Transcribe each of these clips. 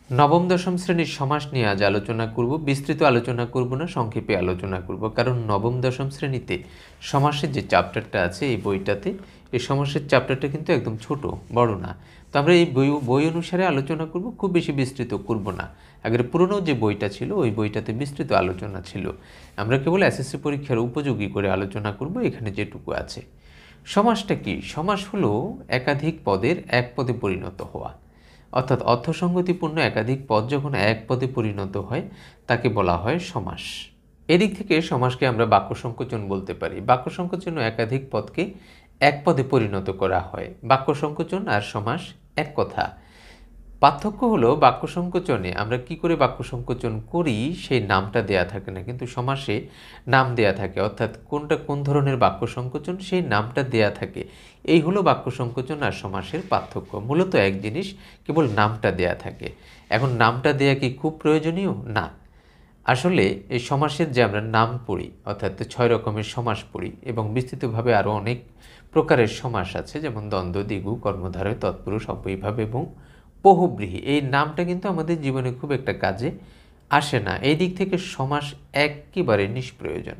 নবম দশম শ্রেণীর সমাস নিয়ে আজ আলোচনা করব। বিস্তৃত আলোচনা করব না, সংক্ষেপে আলোচনা করব, কারণ নবম দশম শ্রেণীতে সমাসের যে চ্যাপ্টারটা আছে এই বইটাতে, এই সমাসের চ্যাপ্টারটা কিন্তু একদম ছোট, বড় না। তো আমরা এই বই অনুসারে আলোচনা করব, খুব বেশি বিস্তৃত করব না। আগের পুরনো যে বইটা ছিল ওই বইটাতে বিস্তৃত আলোচনা ছিল। আমরা কেবল এসএসসি পরীক্ষার উপযোগী করে আলোচনা করব এখানে যেটুকু আছে। সমাসটা কি? সমাস হলো একাধিক পদের এক পদে পরিণত হওয়া, অর্থাৎ অর্থসঙ্গতিপূর্ণ একাধিক পদ যখন এক পদে পরিণত হয় তাকে বলা হয় সমাস। এদিক থেকে সমাসকে আমরা বাক্য সংকোচন বলতে পারি। বাক্য সংকোচন একাধিক পদকে এক পদে পরিণত করা হয়। বাক্য সংকোচন আর সমাস এক কথা। পার্থক্য হলো বাক্য সংকোচনে আমরা কি করে বাক্য সংকোচন করি সেই নামটা দেয়া থাকে না, কিন্তু সমাসে নাম দেয়া থাকে, অর্থাৎ কোনটা কোন ধরনের বাক্য সংকোচন সেই নামটা দেয়া থাকে। এই হলো বাক্য সংকোচন আর সমাসের পার্থক্য। মূলত এক জিনিস, কেবল নামটা দেয়া থাকে। এখন নামটা দেয়া কি খুব প্রয়োজনীয়? না। আসলে এই সমাসের যে আমরা নাম পড়ি, অর্থাৎ 6 রকমের সমাস পড়ি এবং বিস্তৃতভাবে আরও অনেক প্রকারের সমাস আছে, যেমন দ্বন্দ্ব, দ্বিগু, কর্মধারয়, তৎপুরুষ, অব্যয়ীভাব এবং বহুব্রীহি। এই নামটা কিন্তু আমাদের জীবনে খুব একটা কাজে আসে না। এই দিক থেকে সমাস একেবারে নিষ্প্রয়োজন,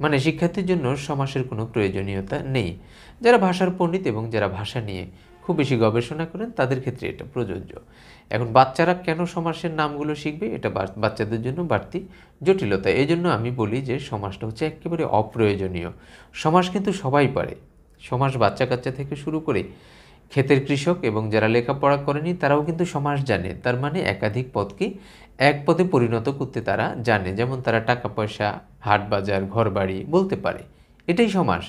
মানে শিক্ষার্থীর জন্য সমাসের কোনো প্রয়োজনীয়তা নেই। যারা ভাষার পণ্ডিত এবং যারা ভাষা নিয়ে খুব বেশি গবেষণা করেন তাদের ক্ষেত্রে এটা প্রযোজ্য। এখন বাচ্চারা কেন সমাসের নামগুলো শিখবে? এটা বাচ্চাদের জন্য বাড়তি জটিলতা। এই জন্য আমি বলি যে সমাসটা হচ্ছে একেবারে অপ্রয়োজনীয়। সমাস কিন্তু সবাই পারে। সমাস বাচ্চা কাচ্চা থেকে শুরু করে ক্ষেতের কৃষক এবং যারা লেখাপড়া করেনি তারাও কিন্তু সমাস জানে। তার মানে একাধিক পদকে এক পদে পরিণত করতে তারা জানে। যেমন তারা টাকা পয়সা, হাট বাজার, ঘর বাড়ি বলতে পারে, এটাই সমাস।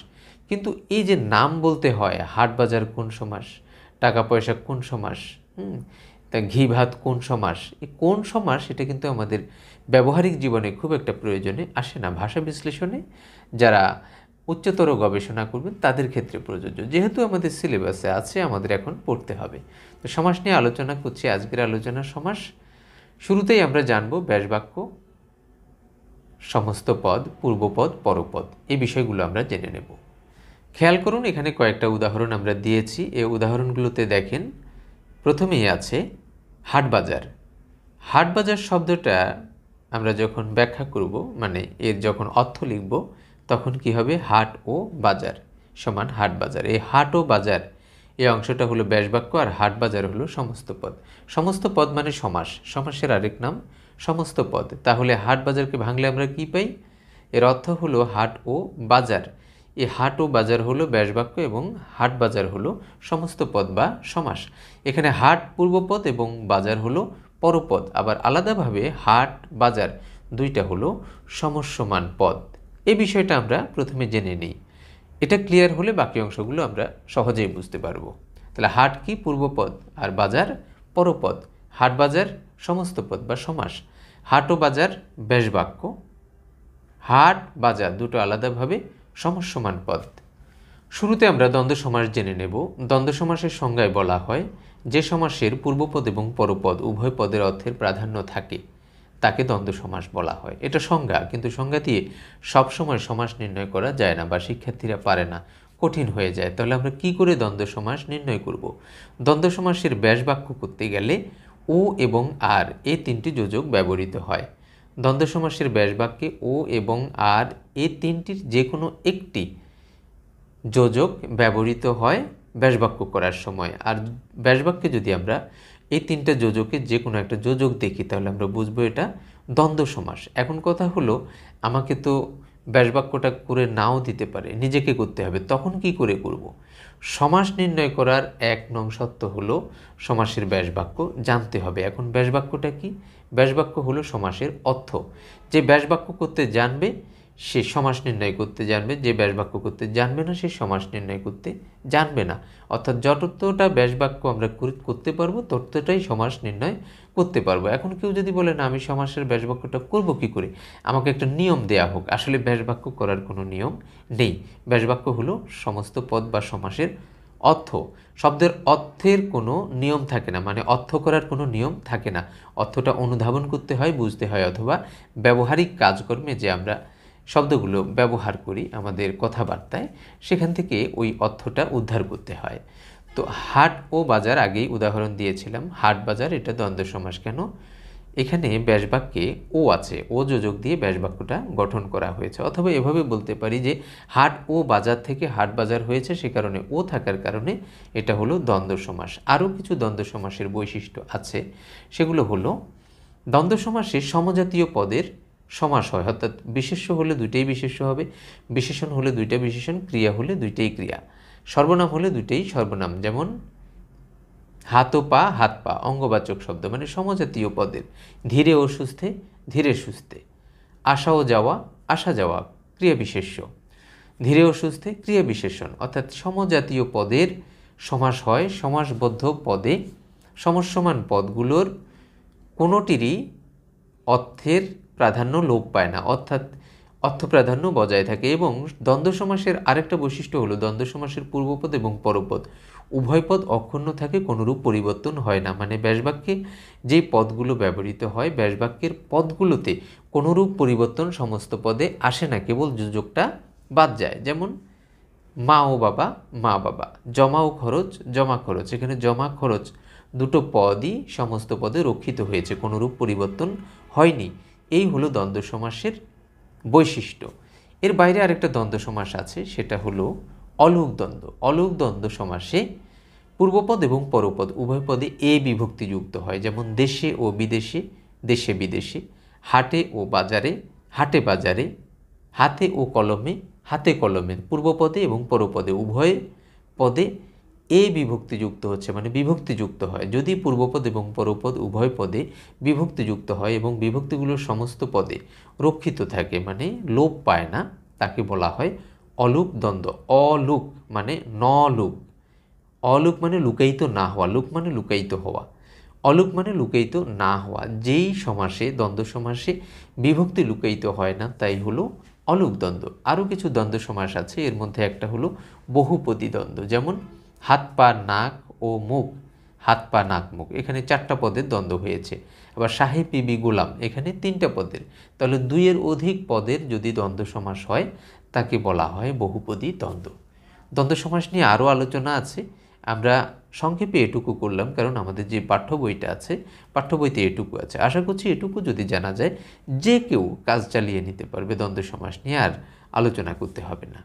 কিন্তু এই যে নাম বলতে হয়, হাট বাজার কোন সমাস, টাকা পয়সা কোন সমাস, তা ঘি ভাত কোন সমাস, এই কোন সমাস, এটা কিন্তু আমাদের ব্যবহারিক জীবনে খুব একটা প্রয়োজনে আসে না। ভাষা বিশ্লেষণে যারা উচ্চতর গবেষণা করবেন তাদের ক্ষেত্রে প্রযোজ্য। যেহেতু আমাদের সিলেবাসে আছে, আমাদের এখন পড়তে হবে। তো সমাস নিয়ে আলোচনা করছি। আজকের আলোচনা সমাস। শুরুতেই আমরা জানব ব্যাসবাক্য, সমস্ত পদ, পূর্বপদ, পরপদ, এই বিষয়গুলো আমরা জেনে নেব। খেয়াল করুন, এখানে কয়েকটা উদাহরণ আমরা দিয়েছি। এই উদাহরণগুলোতে দেখেন, প্রথমেই আছে হাটবাজার। হাটবাজার শব্দটা আমরা যখন ব্যাখ্যা করব, মানে এর যখন অর্থ লিখব, তখন কি হবে? হাট ও বাজার সমান হাট বাজার। এই হাট ও বাজার এই অংশটা হলো ব্যাসবাক্য, আর হাট বাজার হলো সমস্ত পদ। সমস্ত পদ মানে সমাস, সমাসের আরেক নাম সমস্ত পদ। তাহলে হাট বাজারকে ভাঙলে আমরা কি পাই? এর অর্থ হলো হাট ও বাজার। এই হাট ও বাজার হলো ব্যাসবাক্য এবং হাট বাজার হলো সমস্ত পদ বা সমাস। এখানে হাট পূর্বপদ এবং বাজার হলো পরপদ। আবার আলাদাভাবে হাট বাজার দুইটা হলো সমস্যমান পদ। এই বিষয়টা আমরা প্রথমে জেনে নিই। এটা ক্লিয়ার হলে বাকি অংশগুলো আমরা সহজেই বুঝতে পারবো। তাহলে হাট কি? পূর্বপদ, আর বাজার পরপদ। হাট বাজার সমস্ত পদ বা সমাস। হাট ও বাজার ব্যাসবাক্য, হাট বাজার দুটো আলাদাভাবে সমস্যমান পদ। শুরুতে আমরা দ্বন্দ্ব সমাস জেনে নেব। দ্বন্দ্ব সমাসের সংজ্ঞায় বলা হয়, যে সমাসের পূর্বপদ এবং পরপদ উভয় পদের অর্থের প্রাধান্য থাকে তাকে দ্বন্দ্ব সমাস বলা হয়। এটা সংজ্ঞা, কিন্তু সংজ্ঞা দিয়ে সবসময় সমাস নির্ণয় করা যায় না, বা শিক্ষার্থীরা পারে না, কঠিন হয়ে যায়। তাহলে আমরা কি করে দ্বন্দ্ব সমাস নির্ণয় করব? দ্বন্দ্ব সমাসের ব্যাসবাক্য করতে গেলে ও এবং আর এই তিনটি যোজক ব্যবহৃত হয়। দ্বন্দ্ব সমাসের ব্যাসবাক্যে ও এবং আর এই তিনটির যে কোনো একটি যোজক ব্যবহৃত হয় ব্যাসবাক্য করার সময়। আর ব্যাসবাক্যে যদি আমরা এই তিনটা যোজকের যে কোনো একটা যোজক দেখি তাহলে আমরা বুঝবো এটা দ্বন্দ্ব সমাস। এখন কথা হলো, আমাকে তো ব্যাসবাক্যটা করে নাও দিতে পারে, নিজেকে করতে হবে, তখন কি করে করব? সমাস নির্ণয় করার 1 নং শর্ত হলো সমাসের ব্যাসবাক্য জানতে হবে। এখন ব্যাসবাক্যটা কি? ব্যাসবাক্য হলো সমাসের অর্থ। যে ব্যাসবাক্য করতে জানবে সে সমাস নির্ণয় করতে জানবে, যে ব্যাসবাক্য করতে জানবে না সে সমাস নির্ণয় করতে জানবে না। অর্থাৎ যতটা ব্যাসবাক্য আমরা করতে পারবো ততটাই সমাস নির্ণয় করতে পারবো। এখন কেউ যদি বলে না, আমি সমাসের ব্যাসবাক্যটা করব কি করে, আমাকে একটা নিয়ম দেয়া হোক। আসলে ব্যাসবাক্য করার কোনো নিয়ম নেই। ব্যাসবাক্য হলো সমস্ত পদ বা সমাসের অর্থ। শব্দের অর্থের কোনো নিয়ম থাকে না, মানে অর্থ করার কোনো নিয়ম থাকে না। অর্থটা অনুধাবন করতে হয়, বুঝতে হয়, অথবা ব্যবহারিক কাজকর্মে যে আমরা শব্দগুলো ব্যবহার করি আমাদের কথাবার্তায়, সেখান থেকে ওই অর্থটা উদ্ধার করতে হয়। তো হাট ও বাজার আগেই উদাহরণ দিয়েছিলাম। হাট বাজার এটা দ্বন্দ্ব সমাস কেন? এখানে ব্যাসবাক্যে ও আছে, ও যোজক দিয়ে ব্যাসবাক্যটা গঠন করা হয়েছে। অথবা এভাবে বলতে পারি যে হাট ও বাজার থেকে হাট বাজার হয়েছে, সে কারণে ও থাকার কারণে এটা হলো দ্বন্দ্ব সমাস। আরও কিছু দ্বন্দ্ব সমাসের বৈশিষ্ট্য আছে, সেগুলো হলো দ্বন্দ্ব সমাসে সমজাতীয় পদের সমাস হয়, অর্থাৎ বিশেষ্য হলে দুইটাই বিশেষ্য হবে, বিশেষণ হলে দুইটা বিশেষণ, ক্রিয়া হলে দুইটাই ক্রিয়া, সর্বনাম হলে দুইটাই সর্বনাম। যেমন হাত ও পা, হাত পা অঙ্গবাচক শব্দ, মানে সমজাতীয় পদের। ধীরে ও সুস্থে, ধীরে সুস্থে। আসা ও যাওয়া, আসা যাওয়া ক্রিয়া বিশেষ্য। ধীরে ও সুস্থে ক্রিয়া বিশেষণ, অর্থাৎ সমজাতীয় পদের সমাস হয়। সমাসবদ্ধ পদে সমসমান পদগুলোর কোনোটিরই অর্থের প্রাধান্য লোপ পায় না, অর্থাৎ অর্থ প্রাধান্য বজায় থাকে। এবং দ্বন্দ্ব সমাসের আরেকটা বৈশিষ্ট্য হলো দ্বন্দ্ব সমাসের পূর্বপদ এবং পরপদ উভয় পদ অক্ষুণ্ণ থাকে, কোনোরূপ পরিবর্তন হয় না। মানে ব্যাসবাক্যে যেই পদগুলো ব্যবহৃত হয়, ব্যাসবাক্যের পদগুলোতে কোনোরূপ পরিবর্তন সমস্ত পদে আসে না, কেবল যোজকটা বাদ যায়। যেমন মা ও বাবা, মা বাবা। জমা ও খরচ, জমা খরচ। এখানে জমা খরচ দুটো পদই সমস্ত পদে রক্ষিত হয়েছে, কোনোরূপ পরিবর্তন হয়নি। এই হলো দ্বন্দ্ব সমাসের বৈশিষ্ট্য। এর বাইরে আরেকটা দ্বন্দ্ব সমাস আছে, সেটা হলো অলুক দ্বন্দ্ব। অলুক দ্বন্দ্ব সমাসে পূর্বপদ এবং পরপদ উভয় পদে এ বিভক্তি যুক্ত হয়। যেমন দেশে ও বিদেশে, দেশে বিদেশে। হাটে ও বাজারে, হাটে বাজারে। হাতে ও কলমে, হাতে কলমে। পূর্বপদে এবং পরপদে উভয় পদে এ বিভক্তিযুক্ত হচ্ছে, মানে বিভক্তিযুক্ত হয়। যদি পূর্বপদ এবং পরপদ উভয় পদে বিভক্তিযুক্ত হয় এবং বিভক্তিগুলোর সমস্ত পদে রক্ষিত থাকে, মানে লোপ পায় না, তাকে বলা হয় অলুক দ্বন্দ্ব। অলুক মানে নলুক। অলুক মানে লুকায়িত না হওয়া, লুক মানে লুকায়িত হওয়া, অলুক মানে লুকায়িত না হওয়া। যেই সমাসে, দ্বন্দ্ব সমাসে বিভক্তি লুকায়িত হয় না, তাই হলো অলুক দ্বন্দ্ব। আরও কিছু দ্বন্দ্ব সমাস আছে, এর মধ্যে একটা হলো বহুপদী দ্বন্দ্ব। যেমন হাত পা নাক ও মুখ, হাত পা নাক মুখ, এখানে 4টা পদের দ্বন্দ্ব হয়েছে। আবার সাহেব বিবি গোলাম, এখানে 3টা পদের। তাহলে 2-এর অধিক পদের যদি দ্বন্দ্ব সমাস হয়, তাকে বলা হয় বহুপদী দ্বন্দ্ব। দ্বন্দ্ব সমাস নিয়ে আরও আলোচনা আছে, আমরা সংক্ষেপে এটুকু করলাম, কারণ আমাদের যে পাঠ্য বইটা আছে, পাঠ্য বইতে এটুকু আছে। আশা করছি এটুকু যদি জানা যায়, যে কেউ কাজ চালিয়ে নিতে পারবে, দ্বন্দ্ব সমাস নিয়ে আর আলোচনা করতে হবে না।